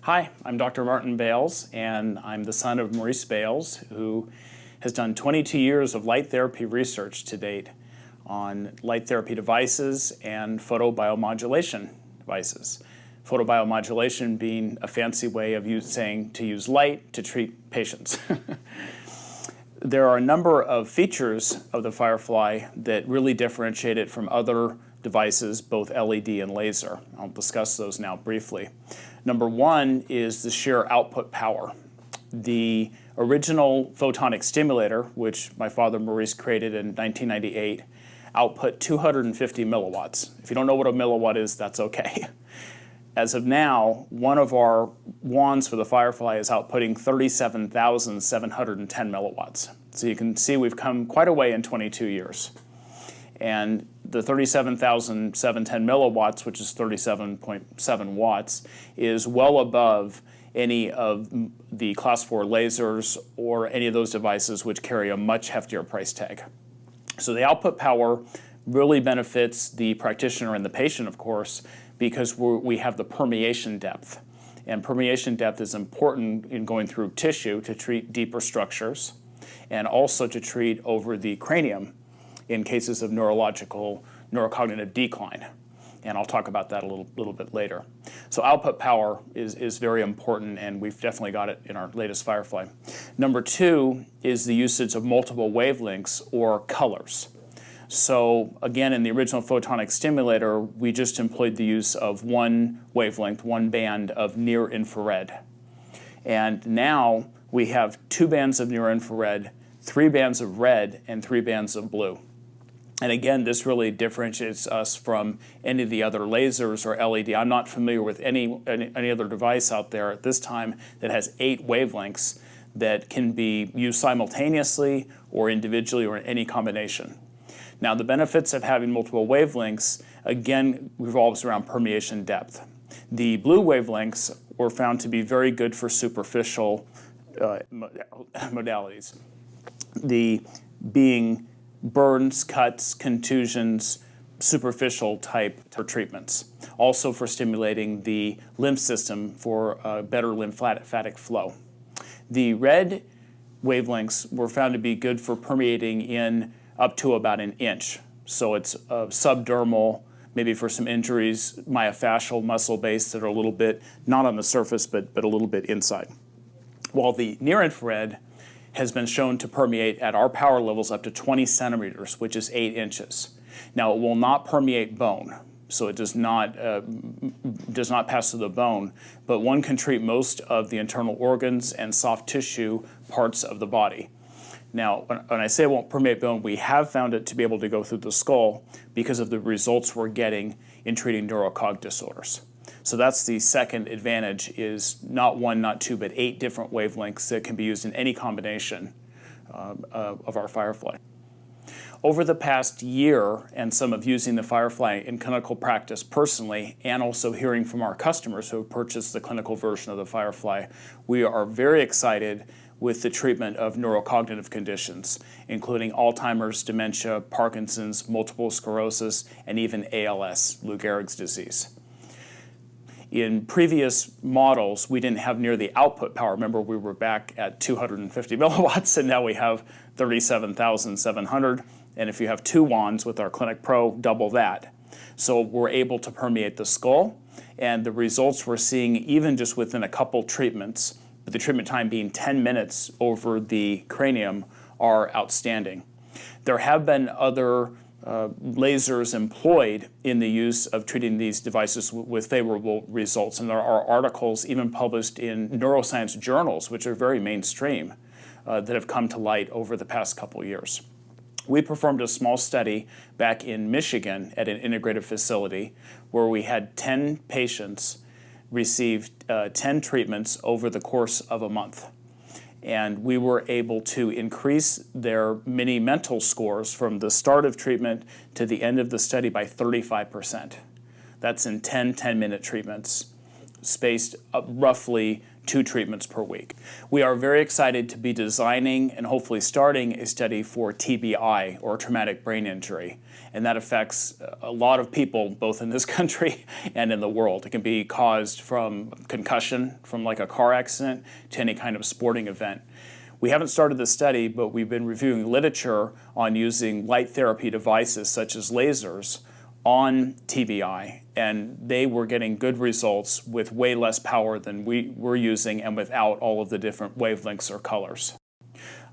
Hi, I'm Dr. Martin Bales, and I'm the son of Maurice Bales, who has done 22 years of light therapy research to date on light therapy devices and photobiomodulation devices. Photobiomodulation being a fancy way of saying to use light to treat patients. There are a number of features of the Firefly that really differentiate it from other devices, both LED and laser. I'll discuss those now briefly. Number one is the sheer output power. The original photonic stimulator, which my father Maurice created in 1998, output 250 milliwatts. If you don't know what a milliwatt is, that's okay. As of now, one of our wands for the Firefly is outputting 37,710 milliwatts. So you can see we've come quite a way in 22 years. And the 37,710 milliwatts, which is 37.7 watts, is well above any of the class 4 lasers or any of those devices which carry a much heftier price tag. So the output power really benefits the practitioner and the patient, of course, because we have the permeation depth. And permeation depth is important in going through tissue to treat deeper structures and also to treat over the cranium in cases of neurocognitive decline. And I'll talk about that a little bit later. So output power is very important, and we've definitely got it in our latest Firefly. Number two is the usage of multiple wavelengths or colors. So again, in the original photonic stimulator, we just employed the use of one wavelength, one band of near-infrared. And now we have 2 bands of near-infrared, 3 bands of red, and 3 bands of blue. And again, this really differentiates us from any of the other lasers or LED. I'm not familiar with any other device out there at this time that has 8 wavelengths that can be used simultaneously or individually or in any combination. Now, the benefits of having multiple wavelengths, again, revolves around permeation depth. The blue wavelengths were found to be very good for superficial modalities. The being burns, cuts, contusions, superficial type treatments. Also for stimulating the lymph system for better lymphatic flow. The red wavelengths were found to be good for permeating in up to about an inch. So it's subdermal, maybe for some injuries, myofascial muscle base that are a little bit, not on the surface, but a little bit inside. While the near-infrared has been shown to permeate at our power levels up to 20 centimeters, which is 8 inches. Now, it will not permeate bone, so it does not pass through the bone, but one can treat most of the internal organs and soft tissue parts of the body. Now, when I say it won't permeate bone, we have found it to be able to go through the skull because of the results we're getting in treating Neuro-Cog disorders. So that's the second advantage, is not 1, not 2, but 8 different wavelengths that can be used in any combination of our Firefly. Over the past year, and some of using the Firefly in clinical practice personally, and also hearing from our customers who have purchased the clinical version of the Firefly, we are very excited with the treatment of neurocognitive conditions, including Alzheimer's, dementia, Parkinson's, multiple sclerosis, and even ALS, Lou Gehrig's disease. In previous models, we didn't have near the output power. Remember, we were back at 250 milliwatts, and now we have 37,700. And if you have 2 wands with our Clinic Pro, double that. So we're able to permeate the skull, and the results we're seeing even just within a couple treatments, with the treatment time being 10 minutes over the cranium, are outstanding. There have been other lasers employed in the use of treating these devices with favorable results, and there are articles even published in neuroscience journals, which are very mainstream, that have come to light over the past couple years. We performed a small study back in Michigan at an integrative facility where we had 10 patients receive 10 treatments over the course of a month. And we were able to increase their mini mental scores from the start of treatment to the end of the study by 35%. That's in 10 10-minute treatments, spaced roughly 2 treatments per week. We are very excited to be designing and hopefully starting a study for TBI, or traumatic brain injury, and that affects a lot of people both in this country and in the world. It can be caused from concussion, from like a car accident, to any kind of sporting event. We haven't started the study, but we've been reviewing literature on using light therapy devices such as lasers on TBI, and they were getting good results with way less power than we were using and without all of the different wavelengths or colors.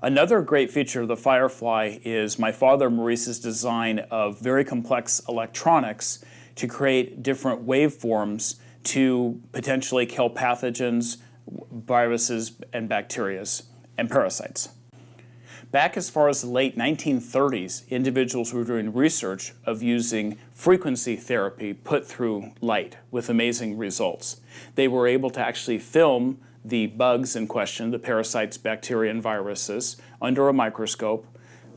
Another great feature of the Firefly is my father Maurice's design of very complex electronics to create different waveforms to potentially kill pathogens, viruses, and bacteria, and parasites. Back as far as the late 1930s, individuals were doing research of using frequency therapy put through light with amazing results. They were able to actually film the bugs in question, the parasites, bacteria, and viruses, under a microscope,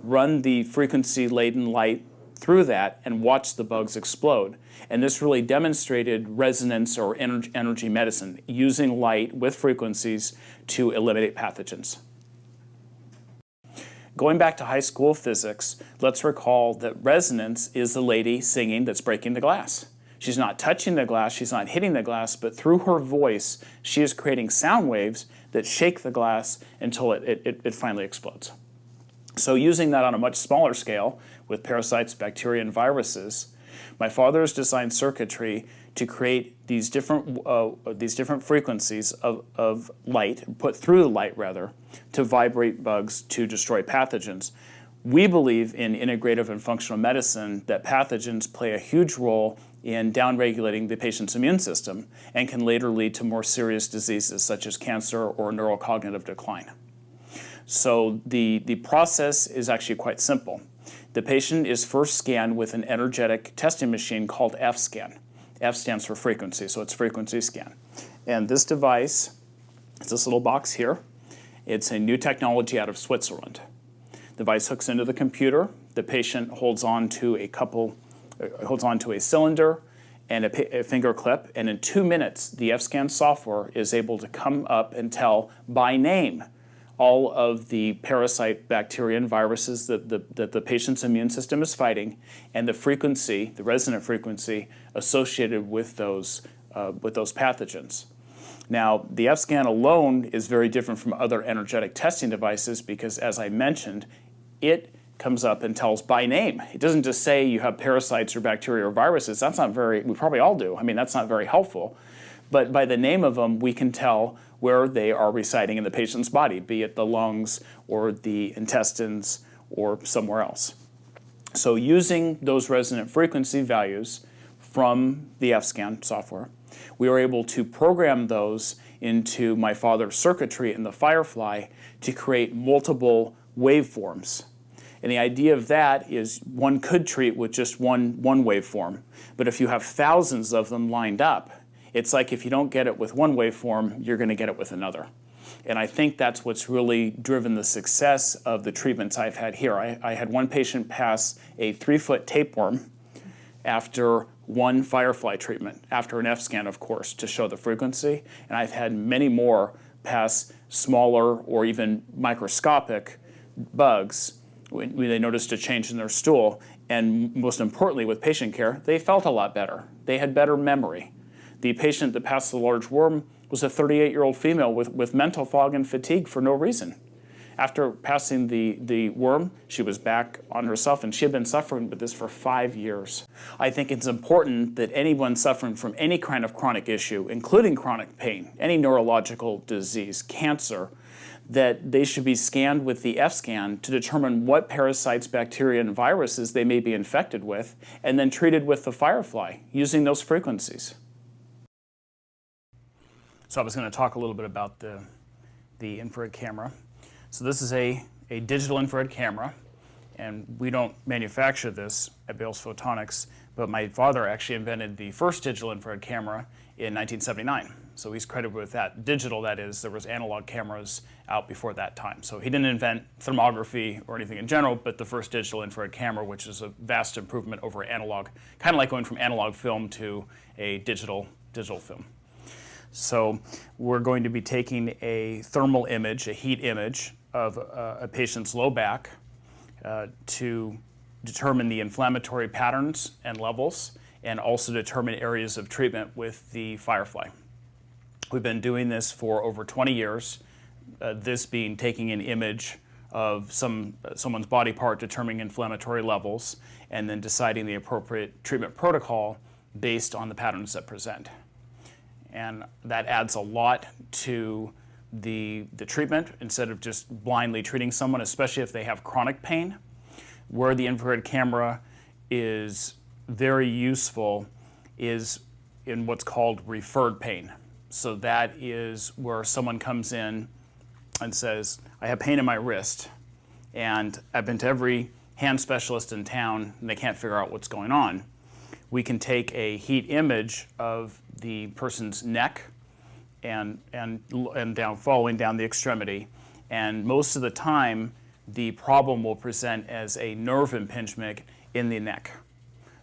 run the frequency-laden light through that, and watch the bugs explode. And this really demonstrated resonance or energy medicine, using light with frequencies to eliminate pathogens. Going back to high school physics, let's recall that resonance is the lady singing that's breaking the glass. She's not touching the glass, she's not hitting the glass, but through her voice, she is creating sound waves that shake the glass until it finally explodes. So using that on a much smaller scale with parasites, bacteria, and viruses, my father has designed circuitry to create these different frequencies of light, put through the light rather, to vibrate bugs to destroy pathogens. We believe in integrative and functional medicine that pathogens play a huge role in downregulating the patient's immune system and can later lead to more serious diseases such as cancer or neurocognitive decline. So the process is actually quite simple. The patient is first scanned with an energetic testing machine called F-scan. F stands for frequency, so it's frequency scan. And this device, it's this little box here. It's a new technology out of Switzerland. The device hooks into the computer. The patient holds on to a cylinder and a finger clip, and in 2 minutes, the F-scan software is able to come up and tell by name all of the parasite, bacteria, and viruses that the patient's immune system is fighting, and the frequency, the resonant frequency associated with those pathogens. Now, the F-scan alone is very different from other energetic testing devices because, as I mentioned, it comes up and tells by name. It doesn't just say you have parasites or bacteria or viruses. That's not very, we probably all do. I mean, that's not very helpful. But by the name of them, we can tell where they are residing in the patient's body, be it the lungs or the intestines or somewhere else. So using those resonant frequency values from the F-scan software, we were able to program those into my father's circuitry in the Firefly to create multiple waveforms. And the idea of that is one could treat with just one waveform, but if you have thousands of them lined up, it's like if you don't get it with one waveform, you're going to get it with another. And I think that's what's really driven the success of the treatments I've had here. I had one patient pass a 3-foot tapeworm after one Firefly treatment, after an F-scan, of course, to show the frequency. And I've had many more pass smaller or even microscopic bugs when they noticed a change in their stool. And most importantly, with patient care, they felt a lot better. They had better memory. The patient that passed the large worm was a 38-year-old female with mental fog and fatigue for no reason. After passing the worm, she was back on herself, and she had been suffering with this for 5 years. I think it's important that anyone suffering from any kind of chronic issue, including chronic pain, any neurological disease, cancer, that they should be scanned with the F-scan to determine what parasites, bacteria, and viruses they may be infected with, and then treated with the Firefly using those frequencies. So I was going to talk a little bit about the infrared camera. So this is a digital infrared camera, and we don't manufacture this at Bales Photonics, but my father actually invented the first digital infrared camera in 1979. So he's credited with that. Digital, that is, there was analog cameras out before that time. So he didn't invent thermography or anything in general, but the first digital infrared camera, which is a vast improvement over analog, kind of like going from analog film to a digital film. So we're going to be taking a thermal image, a heat image of a patient's low back to determine the inflammatory patterns and levels, and also determine areas of treatment with the Firefly. We've been doing this for over 20 years, this being taking an image of someone's body part, determining inflammatory levels, and then deciding the appropriate treatment protocol based on the patterns that present. And that adds a lot to the treatment instead of just blindly treating someone, especially if they have chronic pain. Where the infrared camera is very useful is in what's called referred pain. So that is where someone comes in and says, I have pain in my wrist, and I've been to every hand specialist in town, and they can't figure out what's going on. We can take a heat image of the person's neck and down, following down the extremity, and most of the time, the problem will present as a nerve impingement in the neck.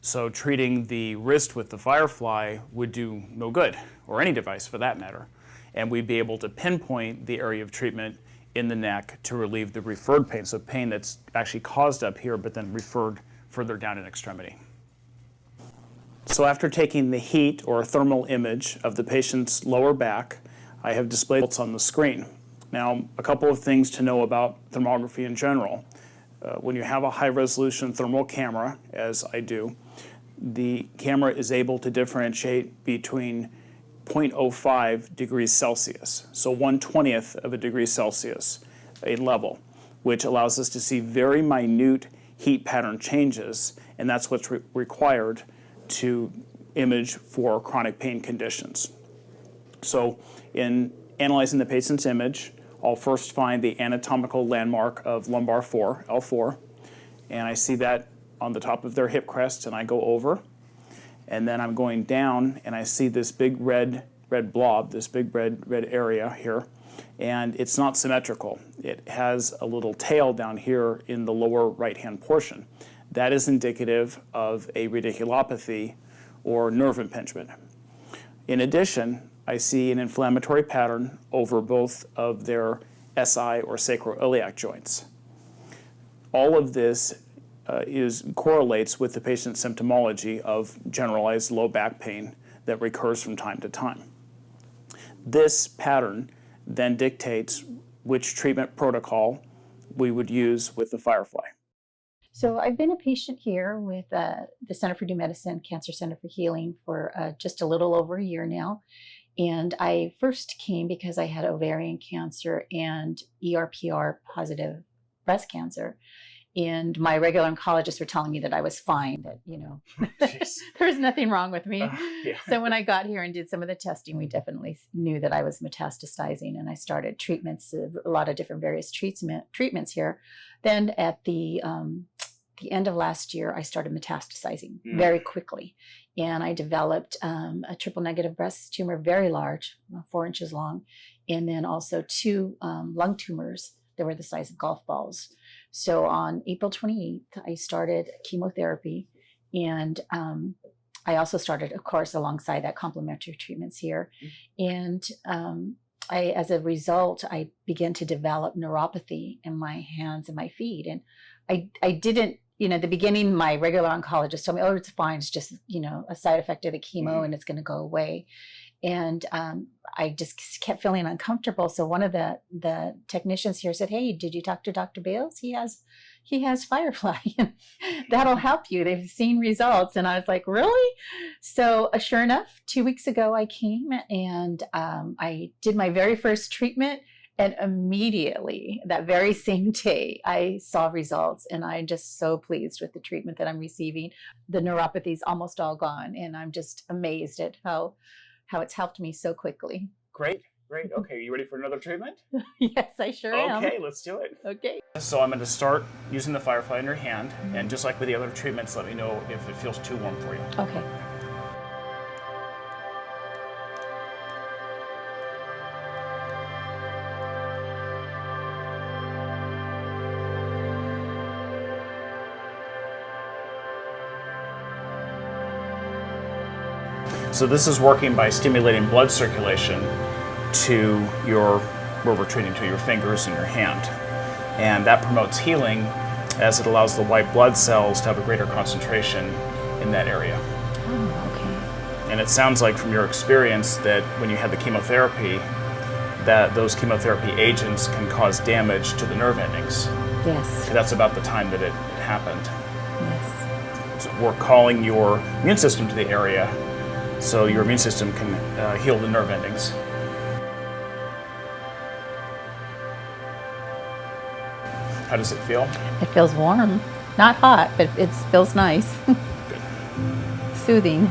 So treating the wrist with the Firefly would do no good, or any device for that matter. And we'd be able to pinpoint the area of treatment in the neck to relieve the referred pain. So pain that's actually caused up here, but then referred further down in extremity. So after taking the heat or thermal image of the patient's lower back, I have displayed what's on the screen. Now, a couple of things to know about thermography in general. When you have a high-resolution thermal camera, as I do, the camera is able to differentiate between 0.05 degrees Celsius, so 1/20th of a degree Celsius, a level, which allows us to see very minute heat pattern changes, and that's what's required to image for chronic pain conditions. So in analyzing the patient's image, I'll first find the anatomical landmark of lumbar 4, L4, and I see that on the top of their hip crest, and I go over, and then I'm going down, and I see this big red blob, this big red area here, and it's not symmetrical. It has a little tail down here in the lower right-hand portion. That is indicative of a radiculopathy or nerve impingement. In addition, I see an inflammatory pattern over both of their SI or sacroiliac joints. All of this correlates with the patient's symptomology of generalized low back pain that recurs from time to time. This pattern then dictates which treatment protocol we would use with the Firefly. So I've been a patient here with the Center for New Medicine, Cancer Center for Healing for just a little over a year now. And I first came because I had ovarian cancer and ERPR positive breast cancer. And my regular oncologists were telling me that I was fine, that, there was nothing wrong with me. Yeah. So when I got here and did some of the testing, we definitely knew that I was metastasizing, and I started treatments, a lot of different various treatments here. Then at the end of last year, I started metastasizing very quickly. And I developed a triple negative breast tumor, very large, 4 inches long, and then also 2 lung tumors that were the size of golf balls. So on April 28th, I started chemotherapy, and I also started, of course, alongside that complementary treatments here. And as a result, I began to develop neuropathy in my hands and my feet. And I didn't, at the beginning, my regular oncologist told me, oh, it's fine. It's just, a side effect of the chemo and it's going to go away. And I just kept feeling uncomfortable. So one of the technicians here said, hey, did you talk to Dr. Bales? He has Firefly. That'll help you. They've seen results. And I was like, really? So sure enough, 2 weeks ago, I came and I did my very first treatment. And immediately, that very same day, I saw results, and I'm just so pleased with the treatment that I'm receiving. The neuropathy is almost all gone, and I'm just amazed at how it's helped me so quickly. Great. Okay, you ready for another treatment? Yes, I sure am. Okay, let's do it. Okay. So I'm going to start using the Firefly in your hand, and just like with the other treatments, let me know if it feels too warm for you. Okay. So this is working by stimulating blood circulation to where we're treating, to your fingers and your hand. And that promotes healing as it allows the white blood cells to have a greater concentration in that area. Oh, okay. And it sounds like from your experience that when you had the chemotherapy, that those chemotherapy agents can cause damage to the nerve endings. Yes. So that's about the time that it happened. Yes. So we're calling your immune system to the area so your immune system can heal the nerve endings. How does it feel? It feels warm. Not hot, but it feels nice. Good. Soothing.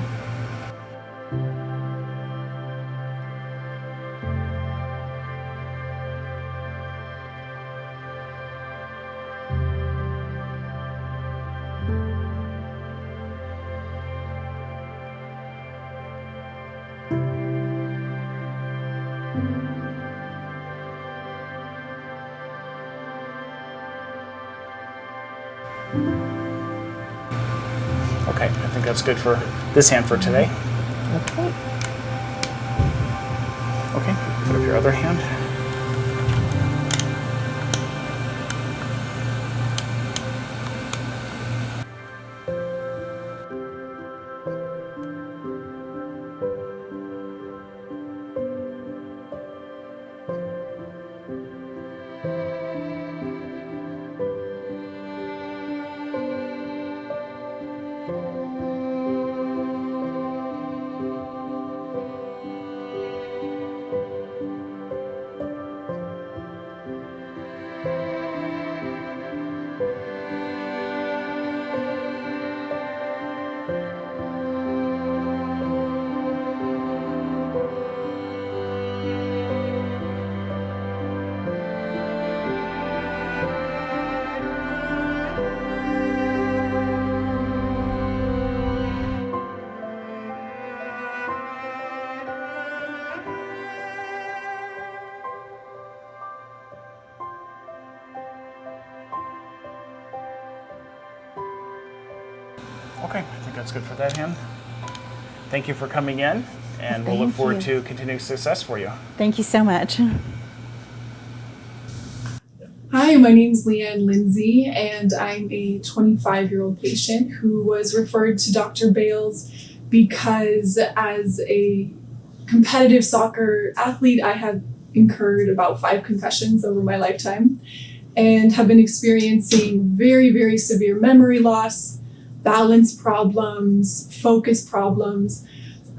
Okay, I think that's good for this hand for today. Okay. Okay, put up your other hand. Okay, I think that's good for that hand. Thank you for coming in, and we'll look Thank forward you. to continuing success for you. Thank you so much. Hi, my name's Leanne Lindsay, and I'm a 25-year-old patient who was referred to Dr. Bales because as a competitive soccer athlete, I have incurred about 5 concussions over my lifetime and have been experiencing very, very severe memory loss, balance problems, focus problems,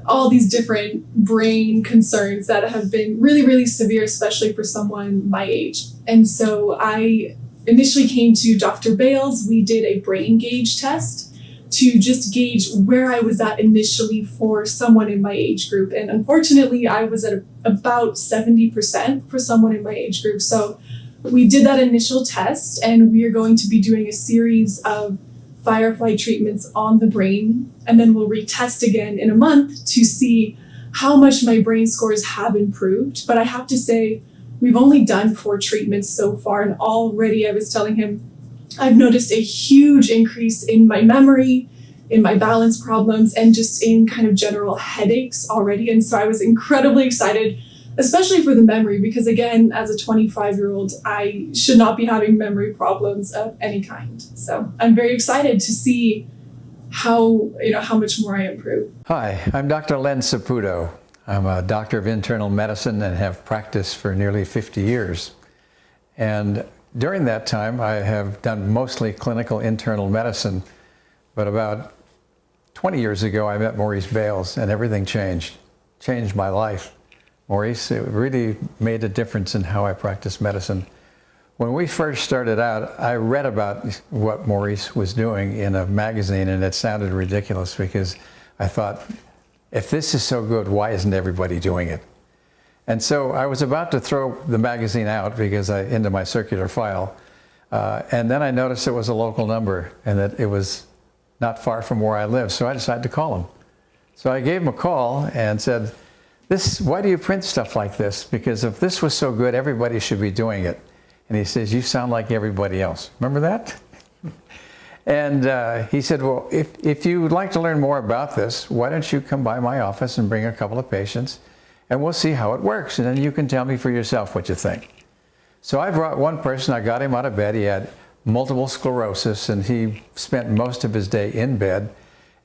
all these different brain concerns that have been really, really severe, especially for someone my age. And so I initially came to Dr. Bales. We did a brain gauge test to just gauge where I was at initially for someone in my age group. And unfortunately, I was at about 70% for someone in my age group. So we did that initial test, and we are going to be doing a series of Firefly treatments on the brain, and then we'll retest again in a month to see how much my brain scores have improved. But I have to say, we've only done 4 treatments so far, and already I was telling him, I've noticed a huge increase in my memory, in my balance problems, and just in kind of general headaches already. And so I was incredibly excited, especially for the memory, because again, as a 25-year-old, I should not be having memory problems of any kind. So I'm very excited to see how much more I improve. Hi, I'm Dr. Len Saputo. I'm a doctor of internal medicine and have practiced for nearly 50 years. And during that time, I have done mostly clinical internal medicine, but about 20 years ago, I met Maurice Bales, and everything changed my life. Maurice, it really made a difference in how I practice medicine. When we first started out, I read about what Maurice was doing in a magazine, and it sounded ridiculous because I thought, if this is so good, why isn't everybody doing it? And so I was about to throw the magazine out because into my circular file, and then I noticed it was a local number and that it was not far from where I live, so I decided to call him. So I gave him a call and said, why do you print stuff like this? Because if this was so good, everybody should be doing it. And he says, you sound like everybody else. Remember that? And he said, well, if you would like to learn more about this, why don't you come by my office and bring a couple of patients, and we'll see how it works, and then you can tell me for yourself what you think. So I brought one person, I got him out of bed. He had multiple sclerosis, and he spent most of his day in bed.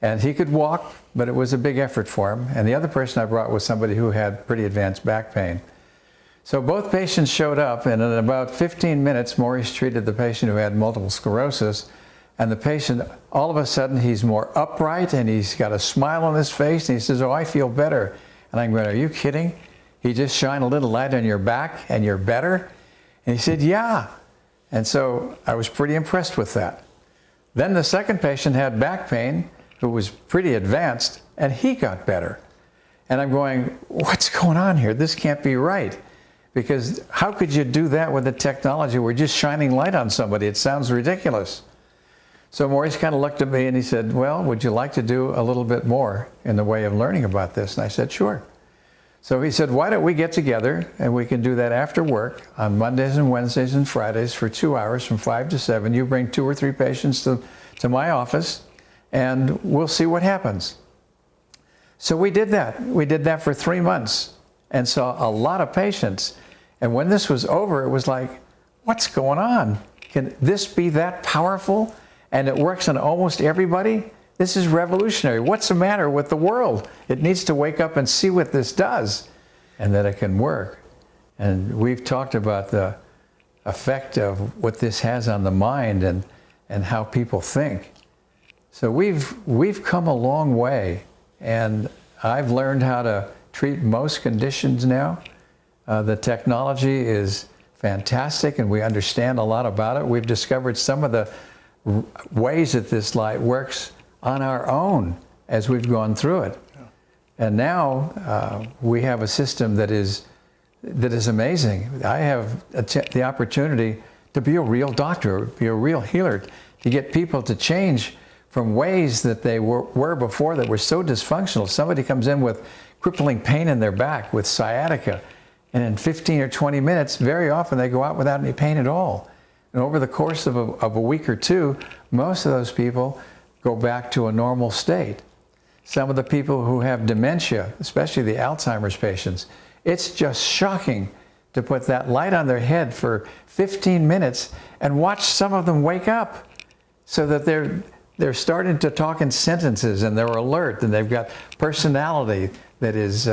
And he could walk, but it was a big effort for him. And the other person I brought was somebody who had pretty advanced back pain. So both patients showed up, and in about 15 minutes, Maurice treated the patient who had multiple sclerosis. And the patient, all of a sudden, he's more upright, and he's got a smile on his face, and he says, oh, I feel better. And I'm going, are you kidding? He just shined a little light on your back, and you're better? And he said, yeah. And so I was pretty impressed with that. Then the second patient had back pain, who was pretty advanced, and he got better. And I'm going, what's going on here? This can't be right. Because how could you do that with the technology? We're just shining light on somebody. It sounds ridiculous. So Maurice kind of looked at me and he said, well, would you like to do a little bit more in the way of learning about this? And I said, sure. So he said, why don't we get together and we can do that after work on Mondays and Wednesdays and Fridays for 2 hours from 5 to 7. You bring 2 or 3 patients to my office and we'll see what happens. So we did that. We did that for 3 months and saw a lot of patients. And when this was over, it was like, what's going on? Can this be that powerful? And it works on almost everybody? This is revolutionary. What's the matter with the world? It needs to wake up and see what this does and that it can work. And we've talked about the effect of what this has on the mind and how people think. So we've come a long way, and I've learned how to treat most conditions now. The technology is fantastic, and we understand a lot about it. We've discovered some of the ways that this light works on our own as we've gone through it. And now we have a system that is amazing. I have the opportunity to be a real doctor, be a real healer, to get people to change from ways that they were before that were so dysfunctional. Somebody comes in with crippling pain in their back, with sciatica, and in 15 or 20 minutes, very often they go out without any pain at all. And over the course of a week or two, most of those people go back to a normal state. Some of the people who have dementia, especially the Alzheimer's patients, it's just shocking to put that light on their head for 15 minutes and watch some of them wake up so that they're starting to talk in sentences and they're alert and they've got personality that is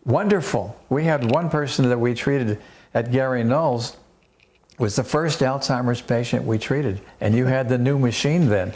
wonderful. We had one person that we treated at Gary Null's, was the first Alzheimer's patient we treated, and you had the new machine then.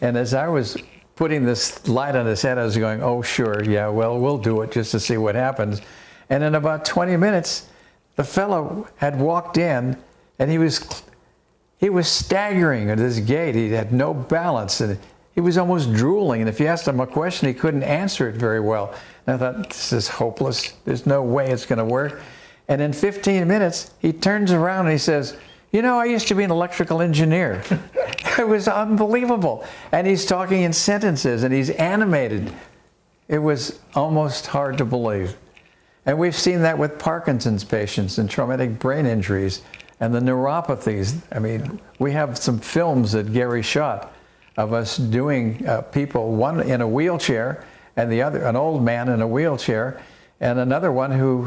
And as I was putting this light on his head, I was going, oh, sure, yeah, well, we'll do it just to see what happens. And in about 20 minutes, the fellow had walked in, and he was staggering at his gait. He had no balance, and he was almost drooling. And if you asked him a question, he couldn't answer it very well. And I thought, this is hopeless. There's no way it's going to work. And in 15 minutes, he turns around and he says, you know, I used to be an electrical engineer. It was unbelievable. And he's talking in sentences and he's animated. It was almost hard to believe. And we've seen that with Parkinson's patients and traumatic brain injuries and the neuropathies. I mean, we have some films that Gary shot of us doing people, one in a wheelchair and the other, an old man in a wheelchair, and another one who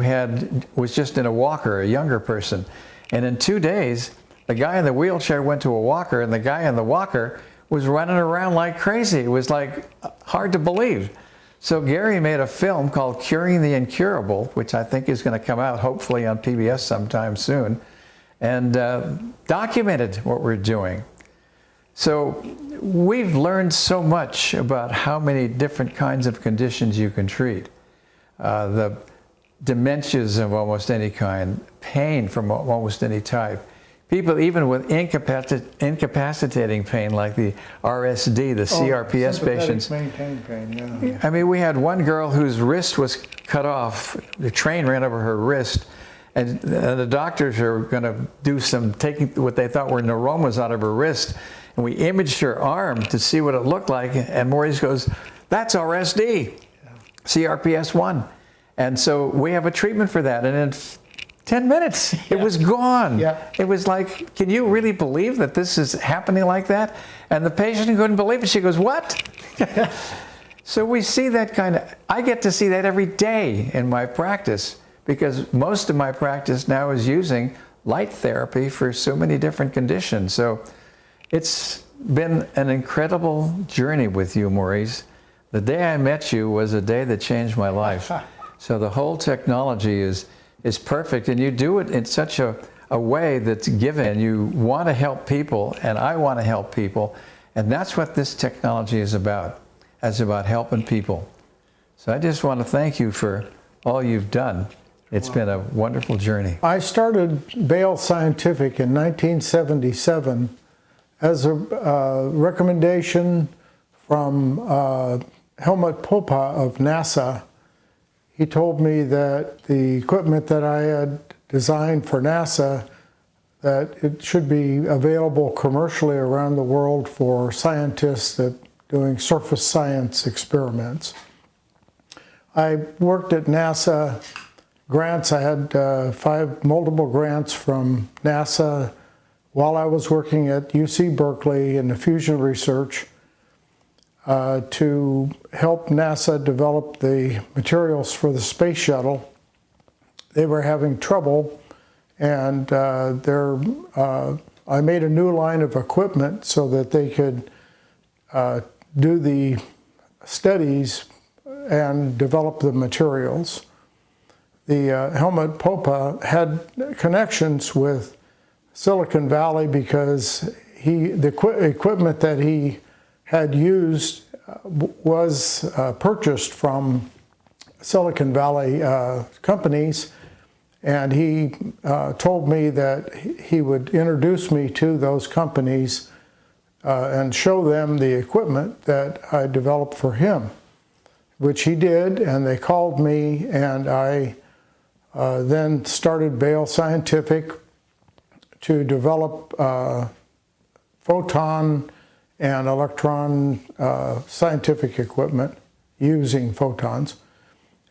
was just in a walker, a younger person. And in 2 days, the guy in the wheelchair went to a walker, and the guy in the walker was running around like crazy. It was like hard to believe. So Gary made a film called Curing the Incurable, which I think is going to come out hopefully on PBS sometime soon, and documented what we're doing. So we've learned so much about how many different kinds of conditions you can treat. The dementias of almost any kind, pain from almost any type. People even with incapacitating pain like the RSD, the CRPS patients. Pain, yeah. I mean, we had one girl whose wrist was cut off. The train ran over her wrist, and the doctors are going to do taking what they thought were neuromas out of her wrist. And we imaged her arm to see what it looked like, and Maurice goes, that's RSD. CRPS1. And so we have a treatment for that. And in 10 minutes, it was gone. Yeah. It was like, can you really believe that this is happening like that? And the patient couldn't believe it. She goes, what? So we see that I get to see that every day in my practice, because most of my practice now is using light therapy for so many different conditions. So it's been an incredible journey with you, Maurice. The day I met you was a day that changed my life. So the whole technology is perfect, and you do it in such a way that's given, and you want to help people, and I want to help people, and that's what this technology is about. It's about helping people. So I just want to thank you for all you've done. It's been a wonderful journey. I started Bale Scientific in 1977 as a recommendation from Helmut Popa of NASA. He told me that the equipment that I had designed for NASA, that it should be available commercially around the world for scientists that doing surface science experiments. I worked at NASA grants. I had 5 multiple grants from NASA while I was working at UC Berkeley in the fusion research to help NASA develop the materials for the space shuttle. They were having trouble, and I made a new line of equipment so that they could do the studies and develop the materials. The Helmut Popa had connections with Silicon Valley because the equipment that he had used was purchased from Silicon Valley companies, and he told me that he would introduce me to those companies and show them the equipment that I developed for him, which he did, and they called me, and I then started Bale Scientific to develop photon and electron scientific equipment using photons.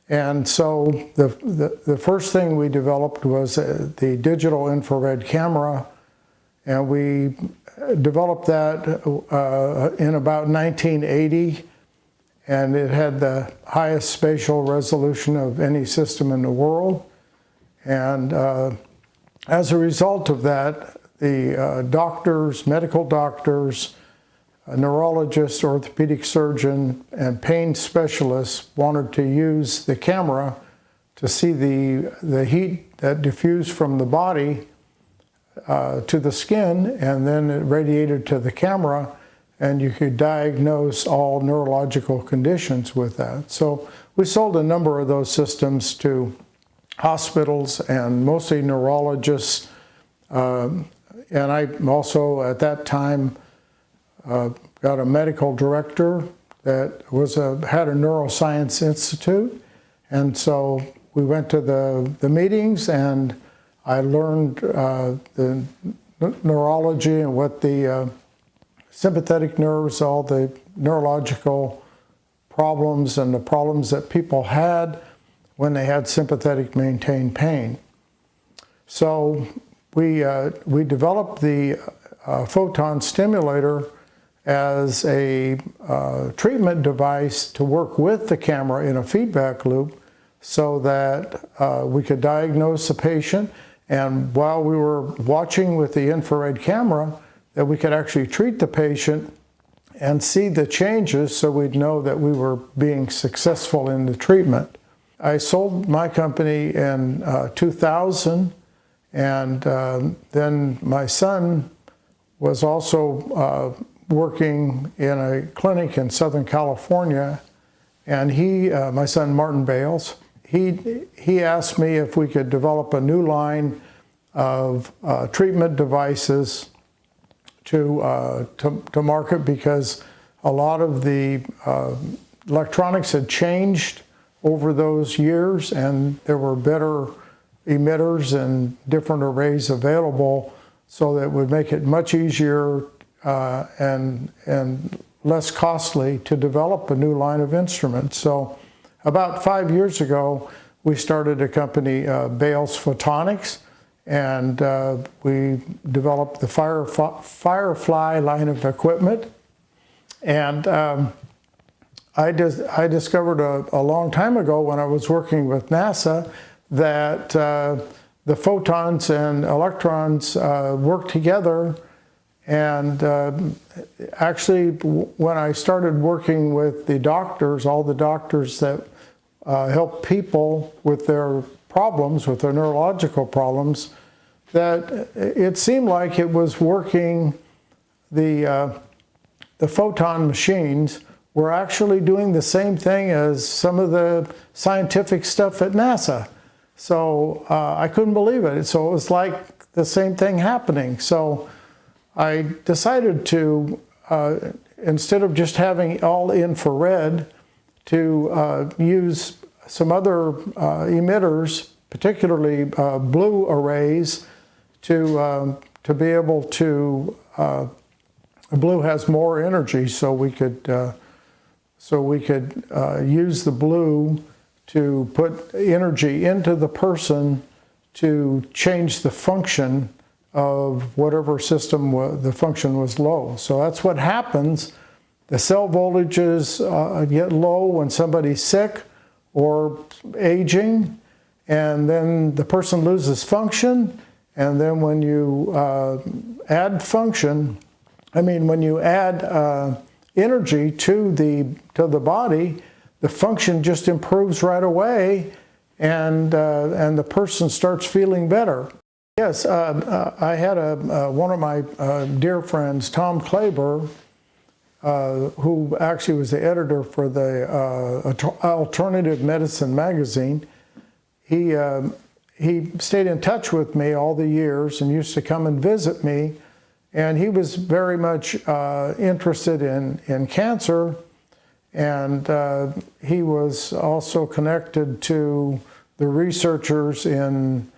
And so the first thing we developed was the digital infrared camera, and we developed that in about 1980, and it had the highest spatial resolution of any system in the world. And as a result of that, the doctors, medical doctors, neurologists, orthopedic surgeon, and pain specialists wanted to use the camera to see the heat that diffused from the body to the skin, and then it radiated to the camera, and you could diagnose all neurological conditions with that. So we sold a number of those systems to hospitals and mostly neurologists. And I also, at that time, got a medical director that had a neuroscience institute. And so we went to the meetings, and I learned the neurology and what the sympathetic nerves, all the neurological problems and the problems that people had when they had sympathetic maintained pain. So we developed the photon stimulator as a treatment device to work with the camera in a feedback loop so that we could diagnose the patient, and while we were watching with the infrared camera, that we could actually treat the patient and see the changes so we'd know that we were being successful in the treatment. I sold my company in 2000, and then my son was also working in a clinic in Southern California, and my son Martin Bales, he asked me if we could develop a new line of treatment devices to market, because a lot of the electronics had changed over those years, and there were better emitters and different arrays available, so that it would make it much easier and less costly to develop a new line of instruments. So about 5 years ago, we started a company, Bales Photonics, and we developed the Firefly line of equipment. And I discovered a long time ago when I was working with NASA that the photons and electrons work together. And actually, when I started working with the doctors, all the doctors that help people with their problems, with their neurological problems, that it seemed like it was working. The photon machines were actually doing the same thing as some of the scientific stuff at NASA. So I couldn't believe it. So it was like the same thing happening. So I decided to, instead of just having all infrared, to use some other emitters, particularly blue arrays, to be able to. Blue has more energy, so we could use the blue to put energy into the person to change the function of whatever system the function was low. So that's what happens. The cell voltages get low when somebody's sick or aging, and then the person loses function. And then when you add function, when you add energy to the body, the function just improves right away, and the person starts feeling better. Yes, I had one of my dear friends, Tom Klaber, who actually was the editor for the Alternative Medicine magazine. He stayed in touch with me all the years and used to come and visit me. And he was very much interested in cancer, and he was also connected to the researchers in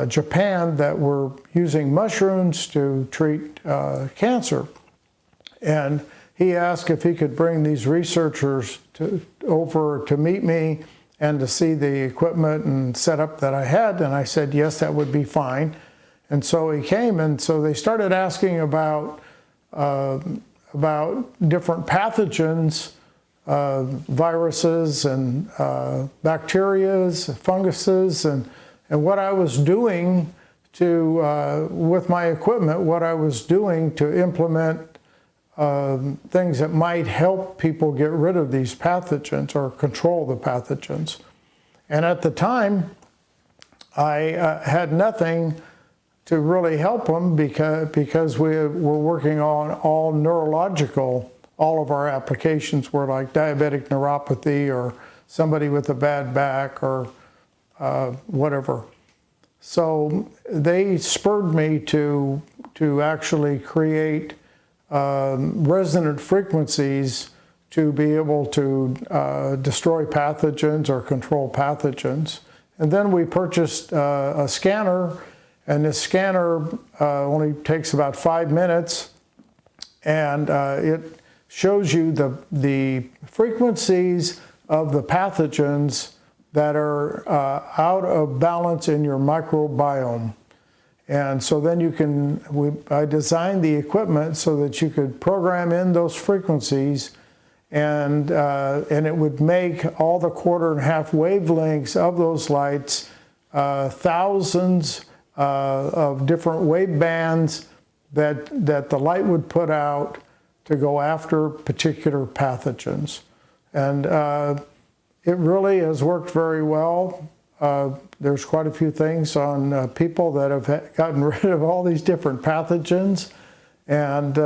Japan that were using mushrooms to treat cancer. And he asked if he could bring these researchers over to meet me and to see the equipment and setup that I had, and I said, yes, that would be fine. And so he came, and so they started asking about different pathogens, viruses and bacterias, funguses, and what I was doing with my equipment, what I was doing to implement things that might help people get rid of these pathogens or control the pathogens. And at the time, I had nothing to really help them because we were working on all neurological. All of our applications were like diabetic neuropathy or somebody with a bad back or whatever. So they spurred me to actually create resonant frequencies to be able to destroy pathogens or control pathogens. And then we purchased a scanner. And this scanner only takes about 5 minutes, and it shows you the frequencies of the pathogens that are out of balance in your microbiome. And so then I designed the equipment so that you could program in those frequencies, and it would make all the 1/4 wavelengths of those lights thousands of different wave bands that the light would put out to go after particular pathogens. And it really has worked very well. There's quite a few things on people that have gotten rid of all these different pathogens. And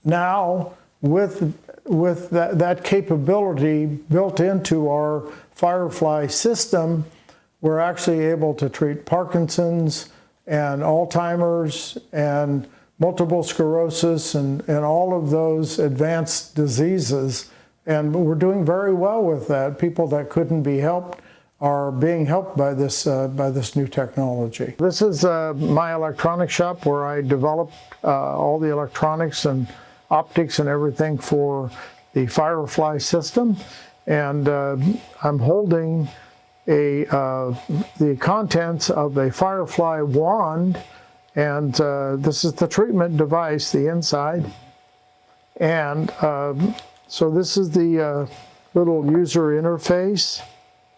now with that capability built into our Firefly system, we're actually able to treat Parkinson's and Alzheimer's and multiple sclerosis and all of those advanced diseases. And we're doing very well with that. People that couldn't be helped are being helped by this new technology. This is my electronics shop where I developed all the electronics and optics and everything for the Firefly system. And I'm holding the contents of a Firefly wand, and this is the treatment device, the inside. And so this is the little user interface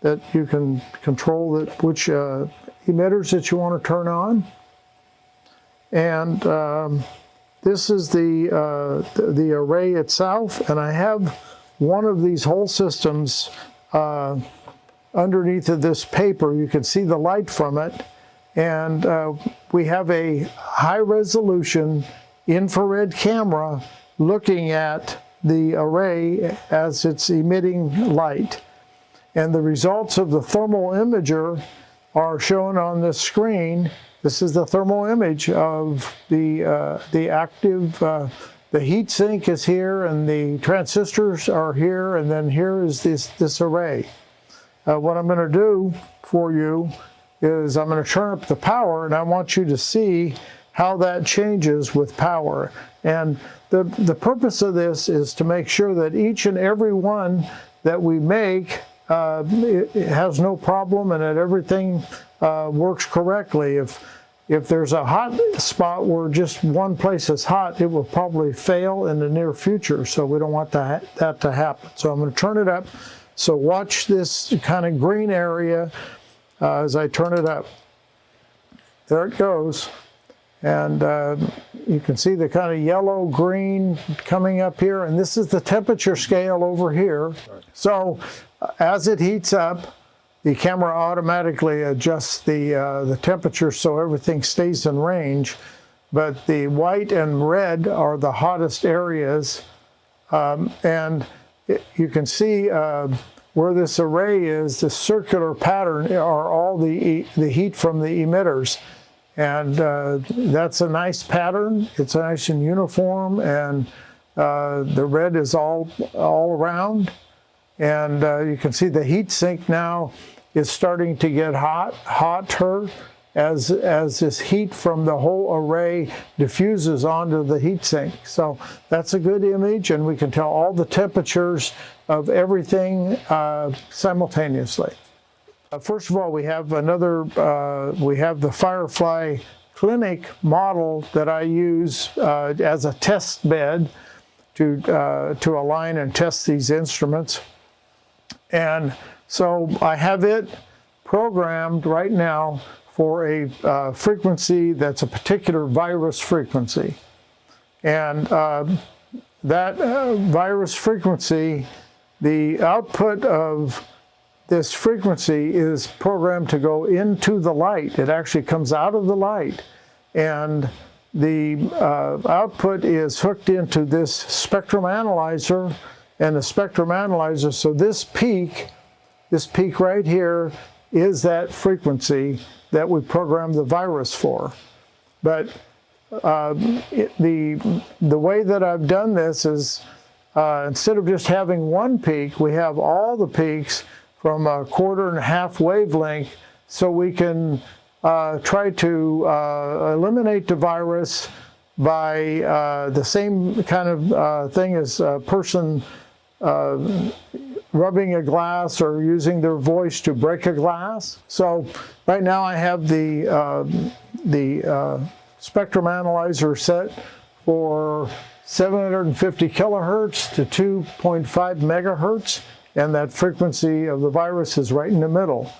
that you can control which emitters that you want to turn on. And this is the array itself, and I have one of these whole systems underneath of this paper. You can see the light from it, and we have a high-resolution infrared camera looking at the array as it's emitting light. And the results of the thermal imager are shown on this screen. This is the thermal image of the active, the heat sink is here, and the transistors are here, and then here is this array. What I'm going to do for you is I'm going to turn up the power, and I want you to see how that changes with power. And the purpose of this is to make sure that each and every one that we make it has no problem, and that everything works correctly. If there's a hot spot where just one place is hot, it will probably fail in the near future, so we don't want that to happen. So I'm going to turn it up. So watch this kind of green area as I turn it up. There it goes. And you can see the kind of yellow-green coming up here, and this is the temperature scale over here. So as it heats up, the camera automatically adjusts the temperature so everything stays in range. But the white and red are the hottest areas, and you can see where this array is, the circular pattern are all the heat from the emitters. And that's a nice pattern. It's nice and uniform, and the red is all around. And you can see the heat sink now is starting to get hotter as this heat from the whole array diffuses onto the heat sink. So that's a good image, and we can tell all the temperatures of everything simultaneously. First of all, we have we have the Firefly Clinic model that I use as a test bed to align and test these instruments. And so I have it programmed right now for a frequency that's a particular virus frequency. And that virus frequency, the output of this frequency is programmed to go into the light. It actually comes out of the light. And the output is hooked into this spectrum analyzer, and the spectrum analyzer, so this peak right here is that frequency that we programmed the virus for. But the way that I've done this is instead of just having one peak, we have all the peaks from 1/4 wavelength, so we can try to eliminate the virus by the same kind of thing as a person rubbing a glass or using their voice to break a glass. So right now I have the spectrum analyzer set for 750 kilohertz to 2.5 megahertz, and that frequency of the virus is right in the middle.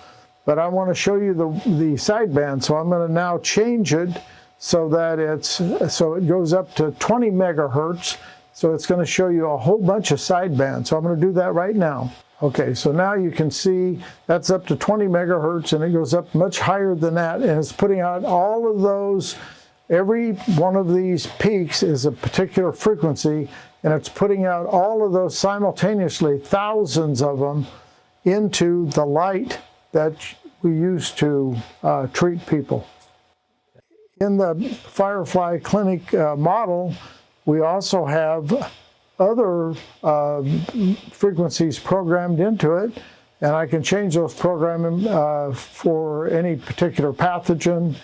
But I want to show you the sideband, so I'm going to now change it so that it goes up to 20 megahertz. So it's going to show you a whole bunch of sidebands. So I'm going to do that right now. Okay, so now you can see that's up to 20 megahertz, and it goes up much higher than that, and it's putting out all of those. Every one of these peaks is a particular frequency, and it's putting out all of those simultaneously, thousands of them, into the light that we use to treat people. In the Firefly Clinic model, we also have other frequencies programmed into it, and I can change those programming for any particular pathogen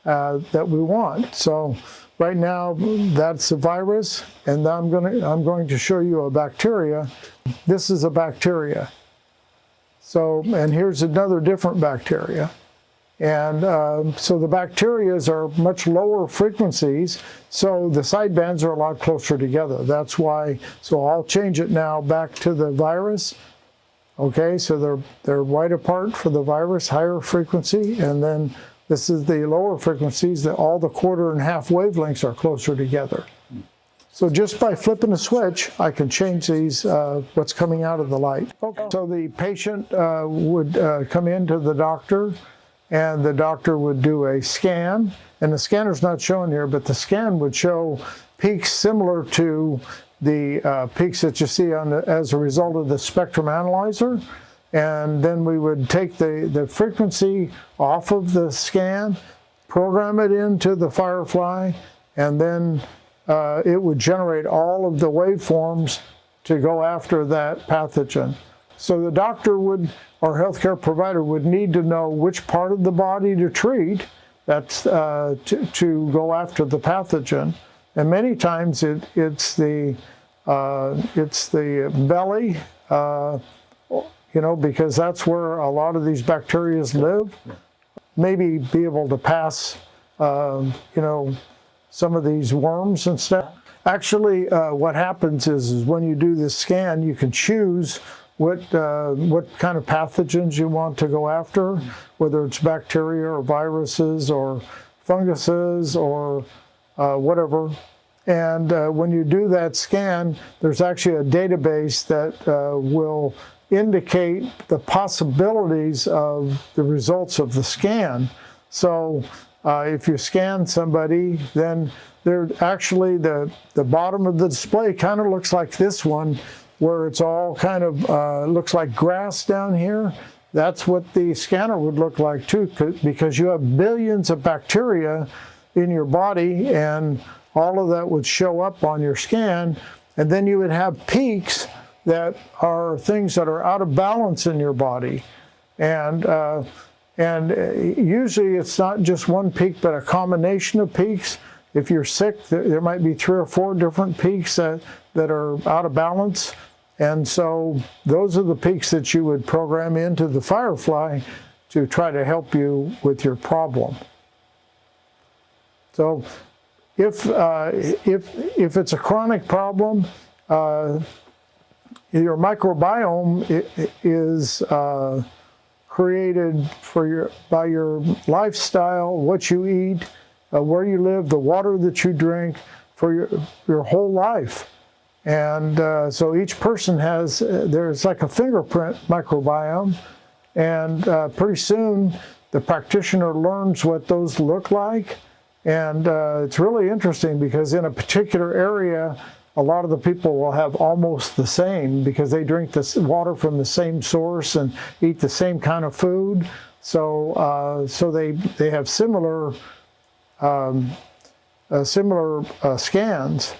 that we want. So right now that's a virus, and I'm going to show you a bacteria. This is a bacteria. So, and here's another different bacteria. And so the bacterias are much lower frequencies, so the sidebands are a lot closer together. That's why, so I'll change it now back to the virus. Okay, so they're wide apart for the virus, higher frequency, and then this is the lower frequencies that all the quarter and half wavelengths are closer together. So just by flipping a switch, I can change these, what's coming out of the light. Okay. So the patient would come in to the doctor, and the doctor would do a scan, and the scanner's not shown here, but the scan would show peaks similar to the peaks that you see on as a result of the spectrum analyzer. And then we would take the frequency off of the scan, program it into the Firefly, and then it would generate all of the waveforms to go after that pathogen. So the doctor would, or healthcare provider would need to know which part of the body to treat, that's to go after the pathogen. And many times it's the belly, you know, because that's where a lot of these bacteria live. Maybe be able to pass, you know, some of these worms and stuff. Actually, what happens is when you do this scan, you can choose what kind of pathogens you want to go after, whether it's bacteria or viruses or funguses or whatever. And when you do that scan, there's actually a database that will indicate the possibilities of the results of the scan. So if you scan somebody, then they're actually the bottom of the display kind of looks like this one, where it's all kind of looks like grass down here. That's what the scanner would look like too, because you have billions of bacteria in your body, and all of that would show up on your scan. And then you would have peaks that are things that are out of balance in your body. And usually it's not just one peak, but a combination of peaks. If you're sick, there might be 3 or 4 different peaks that are out of balance. And so those are the peaks that you would program into the Firefly to try to help you with your problem. So if it's a chronic problem, your microbiome is created by your lifestyle, what you eat, where you live, the water that you drink, for your whole life. And so each person has, there's like a fingerprint microbiome, and pretty soon the practitioner learns what those look like. And it's really interesting because in a particular area, a lot of the people will have almost the same because they drink this water from the same source and eat the same kind of food. So they have similar scans.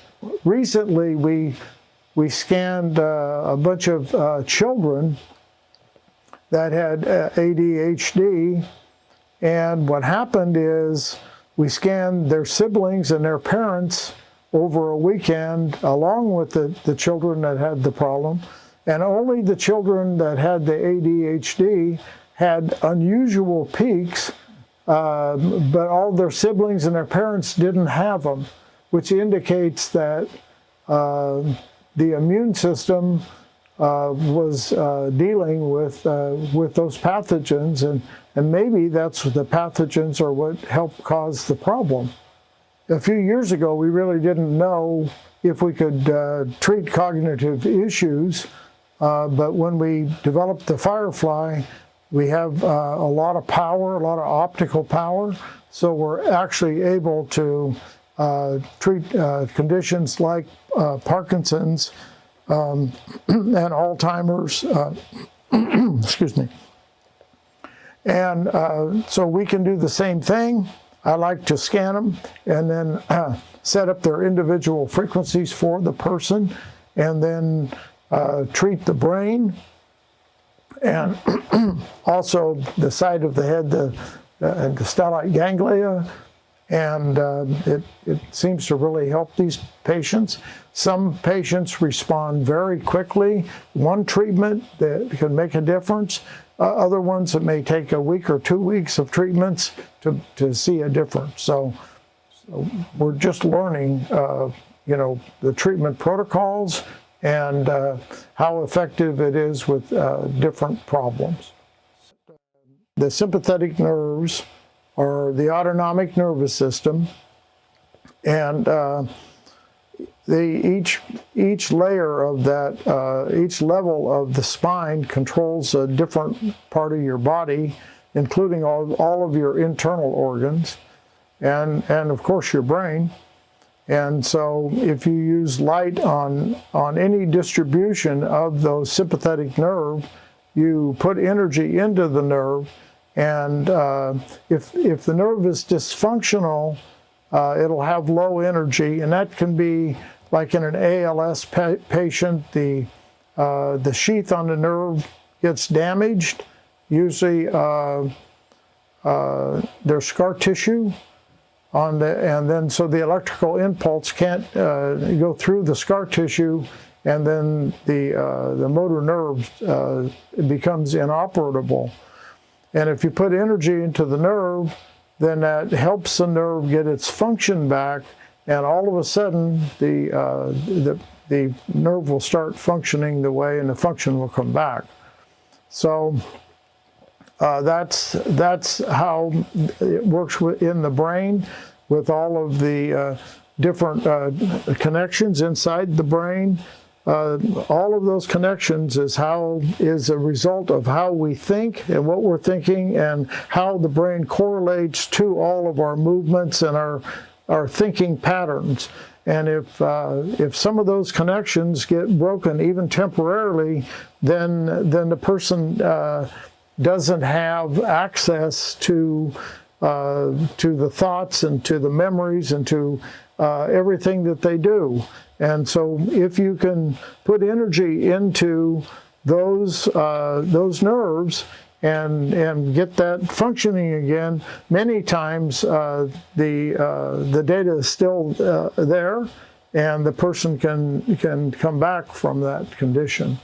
Recently, we scanned a bunch of children that had ADHD, and what happened is we scanned their siblings and their parents over a weekend along with the children that had the problem, and only the children that had the ADHD had unusual peaks, but all their siblings and their parents didn't have them, which indicates that the immune system was dealing with those pathogens, and maybe that's the pathogens are what helped cause the problem. A few years ago, we really didn't know if we could treat cognitive issues, but when we developed the Firefly, we have a lot of power, a lot of optical power, so we're actually able to treat conditions like Parkinson's and Alzheimer's, excuse me. And so we can do the same thing. I like to scan them and then set up their individual frequencies for the person, and then treat the brain and also the side of the head, the stellate ganglia, and it seems to really help these patients. Some patients respond very quickly. One treatment that can make a difference. Other ones, it may take a week or 2 weeks of treatments to see a difference. So we're just learning, the treatment protocols and how effective it is with different problems. The sympathetic nerves are the autonomic nervous system, and each layer of that, each level of the spine controls a different part of your body, including all of your internal organs, and of course your brain. And so if you use light on any distribution of those sympathetic nerve, you put energy into the nerve, and if the nerve is dysfunctional, it'll have low energy, and that can be like in an ALS patient, the sheath on the nerve gets damaged. Usually there's scar tissue on and then so the electrical impulse can't go through the scar tissue, and then the motor nerve becomes inoperable. And if you put energy into the nerve, then that helps the nerve get its function back, and all of a sudden the nerve will start functioning the way, and the function will come back. So that's how it works in the brain, with all of the different connections inside the brain. All of those connections is a result of how we think and what we're thinking, and how the brain correlates to all of our movements and our thinking patterns. And if some of those connections get broken, even temporarily, then the person doesn't have access to the thoughts and to the memories and to everything that they do. And so if you can put energy into those nerves and get that functioning again, many times the data is still there, and the person can come back from that condition.